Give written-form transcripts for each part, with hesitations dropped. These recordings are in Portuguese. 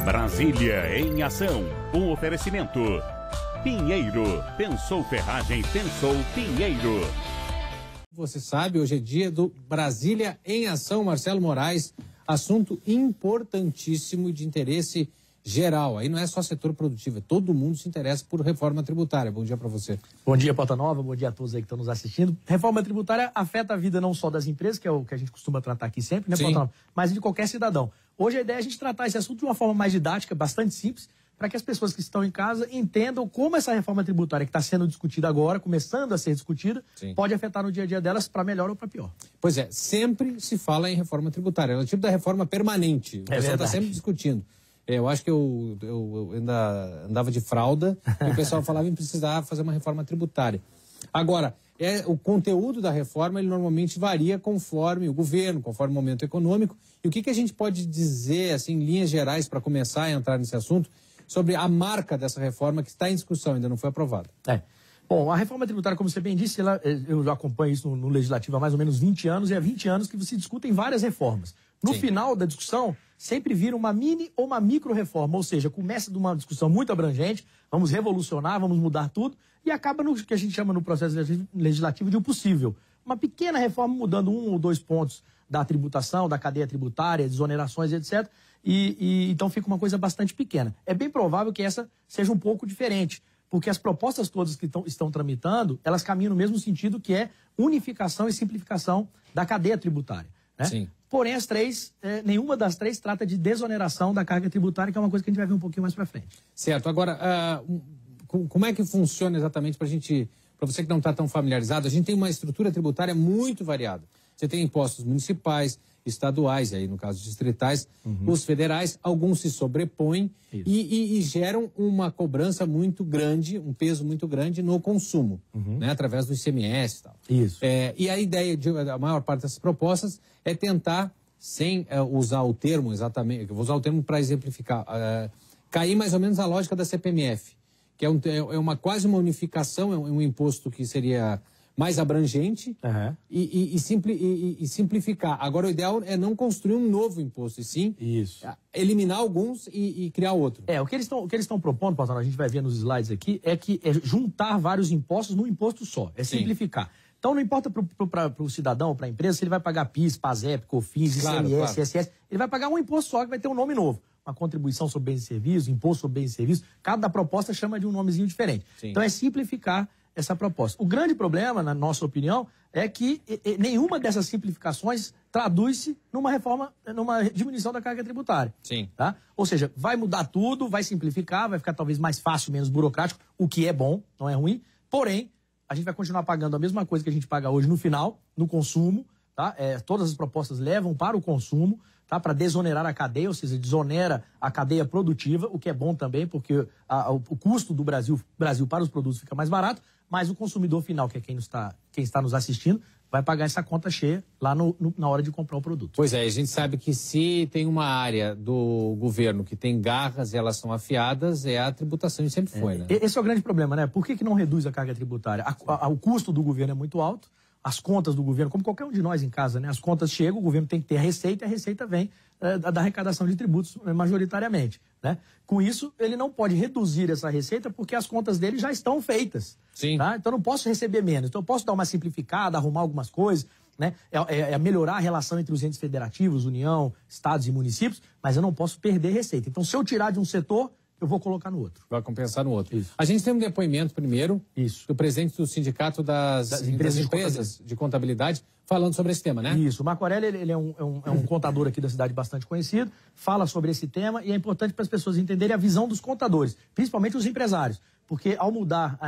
Brasília em ação. Um oferecimento. Pinheiro. Pensou ferragem, pensou Pinheiro. Você sabe, hoje é dia do Brasília em ação, Marcelo Moraes. Assunto importantíssimo e de interesse geral. Aí não é só setor produtivo, é todo mundo se interessa por reforma tributária. Bom dia para você. Bom dia, Pauta Nova. Bom dia a todos aí que estão nos assistindo. Reforma tributária afeta a vida não só das empresas, que é o que a gente costuma tratar aqui sempre, né, Pauta Nova? Mas de qualquer cidadão. Hoje a ideia é a gente tratar esse assunto de uma forma mais didática, bastante simples, para que as pessoas que estão em casa entendam como essa reforma tributária que está sendo discutida agora, começando a ser discutida, pode afetar no dia a dia delas para melhor ou para pior. Pois é, sempre se fala em reforma tributária. É o tipo da reforma permanente. O pessoal está sempre discutindo. Eu acho que eu ainda andava de fralda e o pessoal falava em precisar fazer uma reforma tributária. Agora, o conteúdo da reforma, ele normalmente varia conforme o governo, conforme o momento econômico. E o que a gente pode dizer, assim, em linhas gerais, para começar a entrar nesse assunto, sobre a marca dessa reforma que está em discussão, ainda não foi aprovada? Bom, a reforma tributária, como você bem disse, eu já acompanho isso no Legislativo há mais ou menos 20 anos, e há 20 anos que se discutem várias reformas. No final da discussão, sempre vira uma mini ou uma micro reforma, ou seja, começa de uma discussão muito abrangente, vamos revolucionar, vamos mudar tudo, e acaba no que a gente chama no processo legislativo de o possível. Uma pequena reforma mudando 1 ou 2 pontos da tributação, da cadeia tributária, desonerações, etc., então fica uma coisa bastante pequena. É bem provável que essa seja um pouco diferente, porque as propostas todas que estão tramitando, elas caminham no mesmo sentido, que é unificação e simplificação da cadeia tributária, né? Sim. Porém, nenhuma das três trata de desoneração da carga tributária, que é uma coisa que a gente vai ver um pouquinho mais para frente. Certo. Agora, como é que funciona exatamente para você que não está tão familiarizado? A gente tem uma estrutura tributária muito variada. Você tem impostos municipais, estaduais, aí no caso distritais, os federais, alguns se sobrepõem e geram uma cobrança muito grande, um peso muito grande no consumo, né, através do ICMS e tal. Isso. E a ideia da maior parte dessas propostas é tentar, sem usar o termo exatamente, eu vou usar o termo para exemplificar, cair mais ou menos a lógica da CPMF, que é quase uma unificação, é um imposto que seria mais abrangente e simplificar. Agora, o ideal é não construir um novo imposto, e sim eliminar alguns e criar outro. O que eles estão propondo, Paulo, a gente vai ver nos slides aqui, é juntar vários impostos num imposto só, simplificar. Então, não importa para o cidadão, para a empresa, se ele vai pagar PIS, PASEP, COFINS, ICMS, ISS, ele vai pagar um imposto só que vai ter um nome novo. Uma contribuição sobre bens e serviços, imposto sobre bens e serviços, cada proposta chama de um nomezinho diferente. Então, é simplificar essa proposta. O grande problema, na nossa opinião, é que nenhuma dessas simplificações traduz-se numa reforma, numa diminuição da carga tributária. Tá? Ou seja, vai mudar tudo, vai simplificar, vai ficar talvez mais fácil, menos burocrático, o que é bom, não é ruim. Porém, a gente vai continuar pagando a mesma coisa que a gente paga hoje no final, no consumo. Tá? Todas as propostas levam para o consumo, tá? Para desonerar a cadeia, ou seja, desonera a cadeia produtiva, o que é bom também, porque o custo do Brasil para os produtos fica mais barato, mas o consumidor final, que é quem está nos assistindo, vai pagar essa conta cheia lá na hora de comprar o produto. Pois é, a gente sabe que se tem uma área do governo que tem garras e elas são afiadas, é a tributação, e sempre foi, né? Esse é o grande problema, né? Por que não reduz a carga tributária? O custo do governo é muito alto, as contas do governo, como qualquer um de nós em casa, né? As contas chegam, o governo tem que ter a receita vem da arrecadação de tributos majoritariamente, né? Com isso, ele não pode reduzir essa receita porque as contas dele já estão feitas. Tá? Então, eu não posso receber menos. Então, eu posso dar uma simplificada, arrumar algumas coisas, né? Melhorar a relação entre os entes federativos, União, estados e municípios, mas eu não posso perder receita. Então, se eu tirar de um setor, eu vou colocar no outro. Vai compensar no outro. A gente tem um depoimento primeiro do presidente do Sindicato das Empresas de Contabilidade falando sobre esse tema, né? Isso. O Marco Aurélio, ele é um contador aqui da cidade bastante conhecido, fala sobre esse tema e é importante para as pessoas entenderem a visão dos contadores, principalmente os empresários. Porque ao mudar,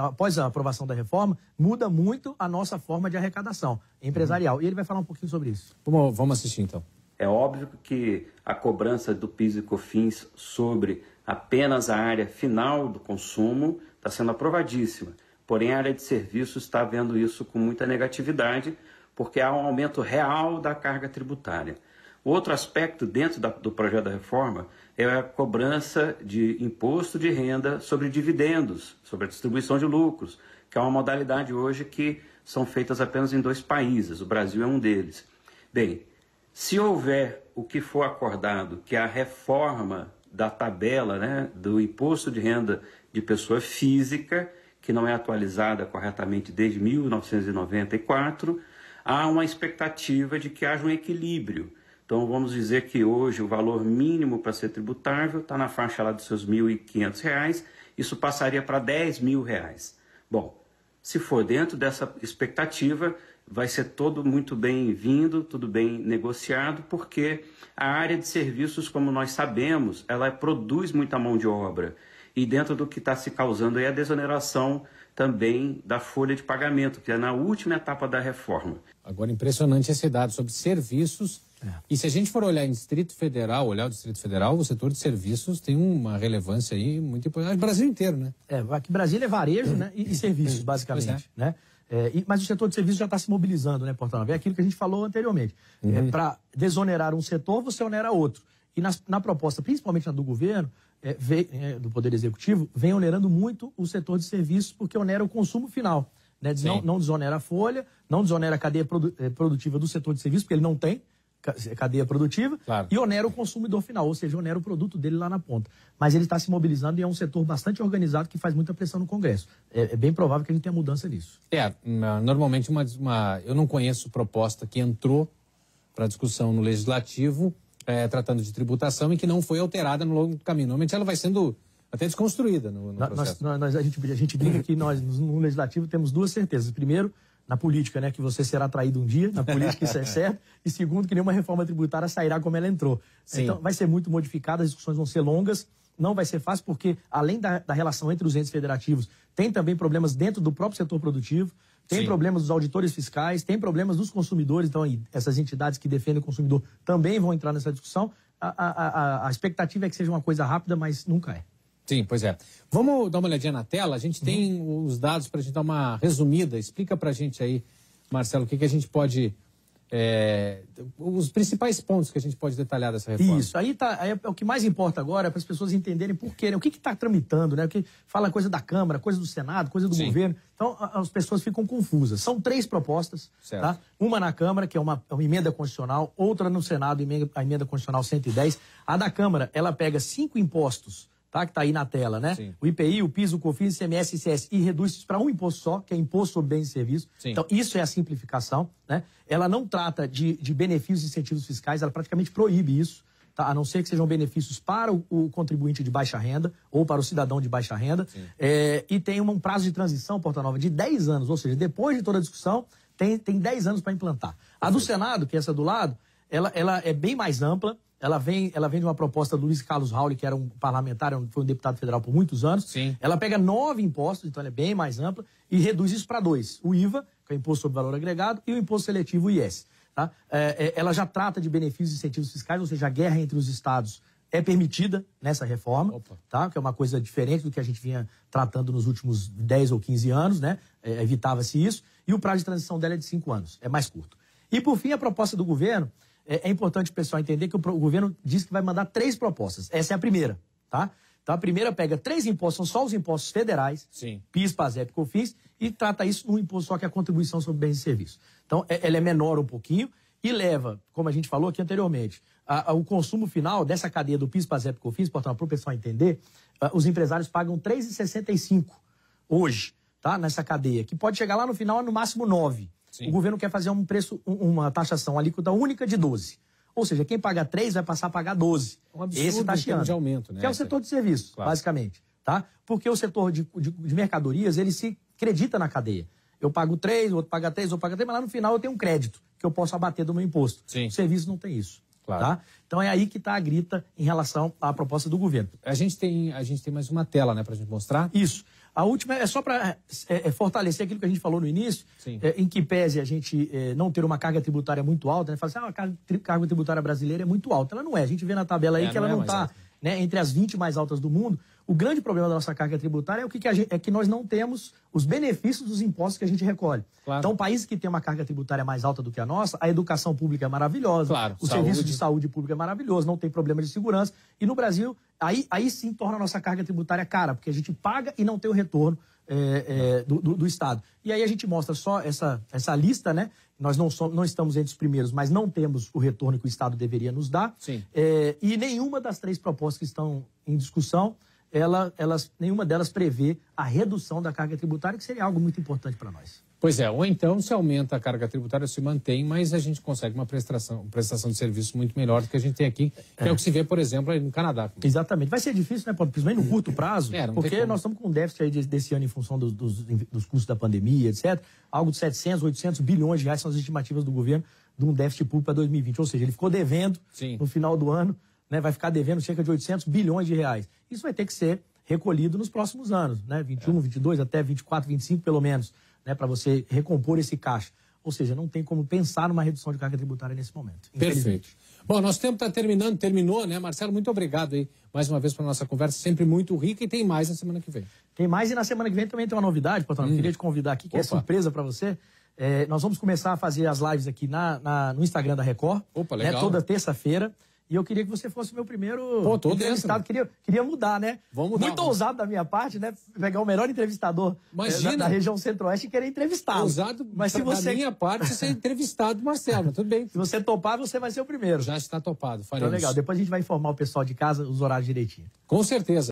após a aprovação da reforma, muda muito a nossa forma de arrecadação empresarial. E ele vai falar um pouquinho sobre isso. Vamos assistir então. É óbvio que a cobrança do PIS e COFINS sobre apenas a área final do consumo está sendo aprovadíssima. Porém, a área de serviços está vendo isso com muita negatividade, porque há um aumento real da carga tributária. Outro aspecto dentro do projeto da reforma é a cobrança de imposto de renda sobre dividendos, sobre a distribuição de lucros, que é uma modalidade hoje que são feitas apenas em 2 países, o Brasil é um deles. Bem, se houver o que for acordado, que é a reforma da tabela, né, do imposto de renda de pessoa física, que não é atualizada corretamente desde 1994, há uma expectativa de que haja um equilíbrio. Então, vamos dizer que hoje o valor mínimo para ser tributável está na faixa lá dos seus R$ 1.500, isso passaria para R$ 10.000. Bom, se for dentro dessa expectativa, vai ser todo muito bem-vindo, tudo bem negociado, porque a área de serviços, como nós sabemos, ela produz muita mão de obra. E dentro do que está se causando é a desoneração também da folha de pagamento, que é na última etapa da reforma. Agora, impressionante esse dado sobre serviços. E se a gente for olhar em Distrito Federal, o setor de serviços tem uma relevância aí muito importante. O Brasil inteiro, né? Aqui Brasília é varejo, né? E serviços, basicamente, né? Mas o setor de serviços já está se mobilizando, né, Portal Nova? É aquilo que a gente falou anteriormente. Para desonerar um setor, você onera outro. E na proposta, principalmente na do governo, do Poder Executivo, vem onerando muito o setor de serviços, porque onera o consumo final. Né? Não desonera a folha, não desonera a cadeia produtiva do setor de serviços, porque ele não tem cadeia produtiva, claro. E onera o consumidor final, ou seja, onera o produto dele lá na ponta. Mas ele está se mobilizando e é um setor bastante organizado que faz muita pressão no Congresso. É bem provável que a gente tenha mudança nisso. Normalmente eu não conheço proposta que entrou para discussão no Legislativo tratando de tributação e que não foi alterada no longo do caminho. Normalmente ela vai sendo até desconstruída no processo. A gente brinca que nós, no Legislativo, temos duas certezas. Primeiro, na política, né, que você será traído um dia, na política isso é certo, e segundo, que nenhuma reforma tributária sairá como ela entrou. Sim. Então, vai ser muito modificada, as discussões vão ser longas, não vai ser fácil, porque além da relação entre os entes federativos, tem também problemas dentro do próprio setor produtivo, tem problemas dos auditores fiscais, tem problemas dos consumidores, então essas entidades que defendem o consumidor também vão entrar nessa discussão. A expectativa é que seja uma coisa rápida, mas nunca é. Sim, pois é. Vamos dar uma olhadinha na tela? A gente tem os dados para a gente dar uma resumida. Explica para a gente aí, Marcelo, o que a gente pode... os principais pontos que a gente pode detalhar dessa reforma. Isso, aí é o que mais importa agora, para as pessoas entenderem por quê, né? O que está tramitando, né? O que fala coisa da Câmara, coisa do Senado, coisa do governo. Então, as pessoas ficam confusas. São 3 propostas, tá? Uma na Câmara, que é uma emenda constitucional, outra no Senado, a emenda constitucional 110. A da Câmara, ela pega 5 impostos, tá? Que está aí na tela, né? Sim. O IPI, o PIS, o COFINS, o ICMS e o ICS, e reduz isso para um imposto só, que é Imposto sobre Bens e Serviços. Sim. Então, isso é a simplificação, né? Ela não trata de benefícios e incentivos fiscais, ela praticamente proíbe isso, tá? A não ser que sejam benefícios para o contribuinte de baixa renda ou para o cidadão de baixa renda. E tem um prazo de transição, Porta Nova, de 10 anos, ou seja, depois de toda a discussão, tem 10 anos para implantar. A do Senado, que é essa do lado, ela é bem mais ampla. Ela vem de uma proposta do Luiz Carlos Rauli, que era um parlamentar, foi um deputado federal por muitos anos. Sim. Ela pega 9 impostos, então ela é bem mais ampla, e reduz isso para 2. O IVA, que é o Imposto sobre Valor Agregado, e o Imposto Seletivo, o IS. Tá? Ela já trata de benefícios e incentivos fiscais, ou seja, a guerra entre os estados é permitida nessa reforma, tá? Que é uma coisa diferente do que a gente vinha tratando nos últimos 10 ou 15 anos, né? Evitava-se isso. E o prazo de transição dela é de 5 anos, é mais curto. E, por fim, a proposta do governo... É importante o pessoal entender que o governo diz que vai mandar 3 propostas. Essa é a primeira, tá? Então, a primeira pega 3 impostos, são só os impostos federais, PIS, PASEP e COFINS, e trata isso num imposto só, que é a contribuição sobre bens e serviços. Então, ela é menor um pouquinho e leva, como a gente falou aqui anteriormente, o consumo final dessa cadeia do PIS, PASEP e COFINS, para o pessoal entender, os empresários pagam R$ 3,65 hoje, tá? Nessa cadeia, que pode chegar lá no final, no máximo 9. Sim. O governo quer fazer uma taxação alíquota única de 12. Ou seja, quem paga 3 vai passar a pagar 12. Um absurdo. Esse taxando. De aumento, né? Que é o setor de serviços, basicamente. Tá? Porque o setor de mercadorias, ele se acredita na cadeia. Eu pago 3, o outro paga 3, mas lá no final eu tenho um crédito que eu posso abater do meu imposto. Sim. O serviço não tem isso. Claro. Tá? Então é aí que está a grita em relação à proposta do governo. A gente tem mais uma tela, né, para a gente mostrar. Isso. A última é só para fortalecer aquilo que a gente falou no início, em que pese a gente não ter uma carga tributária muito alta, né? Fala assim, a carga tributária brasileira é muito alta. Ela não é. A gente vê na tabela aí que ela não está, né, entre as 20 mais altas do mundo. O grande problema da nossa carga tributária é que nós não temos os benefícios dos impostos que a gente recolhe. Claro. Então, países que têm uma carga tributária mais alta do que a nossa, a educação pública é maravilhosa, o serviço de saúde pública é maravilhoso, não tem problema de segurança. E no Brasil, aí sim torna a nossa carga tributária cara, porque a gente paga e não tem o retorno do Estado. E aí a gente mostra só essa lista, né? Nós não estamos entre os primeiros, mas não temos o retorno que o Estado deveria nos dar. Sim. E nenhuma das 3 propostas que estão em discussão, nenhuma delas prevê a redução da carga tributária, que seria algo muito importante para nós. Pois é, ou então se aumenta a carga tributária, se mantém, mas a gente consegue uma prestação de serviço muito melhor do que a gente tem aqui, que é o que se vê, por exemplo, aí no Canadá. Exatamente. Vai ser difícil, né, Paulo? Principalmente no curto prazo, porque nós estamos com um déficit aí desse ano em função dos custos da pandemia, etc. Algo de 700, 800 bilhões de reais são as estimativas do governo de um déficit público para 2020. Ou seja, ele ficou devendo no final do ano, né, vai ficar devendo cerca de 800 bilhões de reais. Isso vai ter que ser recolhido nos próximos anos, né, 21, 22, até 24, 25 pelo menos, né, para você recompor esse caixa. Ou seja, não tem como pensar numa redução de carga tributária nesse momento. Perfeito. Bom, nosso tempo está terminou, né? Marcelo, muito obrigado aí mais uma vez pela nossa conversa, sempre muito rica, e tem mais na semana que vem. Tem mais, e na semana que vem também tem uma novidade, Patrão. Queria te convidar aqui, que é surpresa para você. Nós vamos começar a fazer as lives aqui no Instagram da Record. Opa, legal. Né, toda terça-feira. E eu queria que você fosse meu primeiro entrevistado. Queria mudar, né? Vamos mudar. Muito ousado da minha parte, né? Pegar o melhor entrevistador da região centro-oeste e querer entrevistá-lo. Ousado, mas se você... da minha parte, ser entrevistado, Marcelo, mas tudo bem. Se você topar, você vai ser o primeiro. Já está topado, faremos. Então, legal. Depois a gente vai informar o pessoal de casa os horários direitinho. Com certeza.